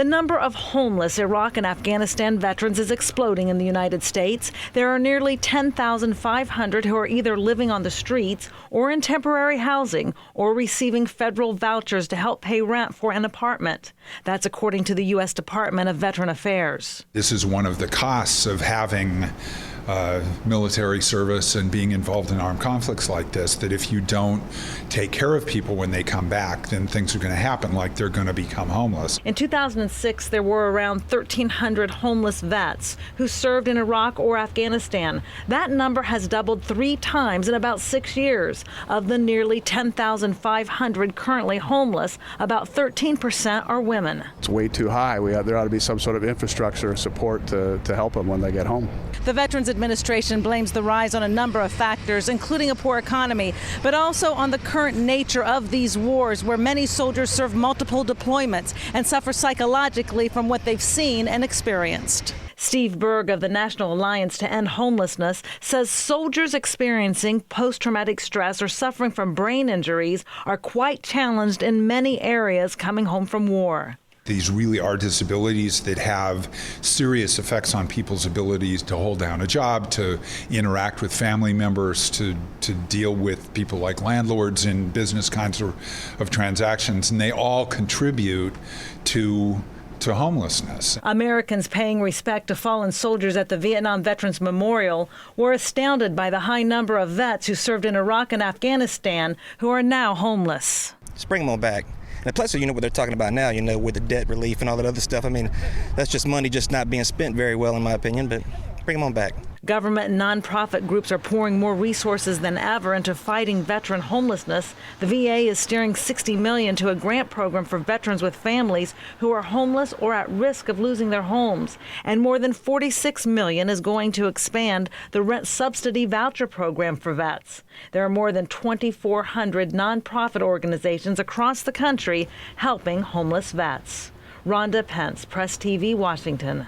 The number of homeless Iraq and Afghanistan veterans is exploding in the United States. There are nearly 10,500 who are either living on the streets or in temporary housing or receiving federal vouchers to help pay rent for an apartment. That's according to the U.S. Department of Veteran Affairs. This is one of the costs of having military service and being involved in armed conflicts like this, that if you don't take care of people when they come back, then things are going to happen, like they're going to become homeless. In 2006, there were around 1,300 homeless vets who served in Iraq or Afghanistan. That number has doubled 3 times in about 6 years. Of the nearly 10,500 currently homeless, about 13% are women. It's way too high. There ought to be some sort of infrastructure support to help them when they get home. The Veterans Administration blames the rise on a number of factors, including a poor economy, but also on the current nature of these wars, where many soldiers serve multiple deployments and suffer psychologically from what they've seen and experienced. Steve Berg of the National Alliance to End Homelessness says soldiers experiencing post-traumatic stress or suffering from brain injuries are quite challenged in many areas coming home from war. These really are disabilities that have serious effects on people's abilities to hold down a job, to interact with family members, to deal with people like landlords in business kinds of transactions, and they all contribute to homelessness. Americans paying respect to fallen soldiers at the Vietnam Veterans Memorial were astounded by the high number of vets who served in Iraq and Afghanistan who are now homeless. Just bring them all back. And plus, what they're talking about now, with the debt relief and all that other stuff. I mean, that's just money just not being spent very well, in my opinion, but bring them on back. Government and nonprofit groups are pouring more resources than ever into fighting veteran homelessness. The VA is steering $60 million to a grant program for veterans with families who are homeless or at risk of losing their homes. And more than $46 million is going to expand the rent subsidy voucher program for vets. There are more than 2,400 nonprofit organizations across the country helping homeless vets. Rhonda Pence, Press TV, Washington.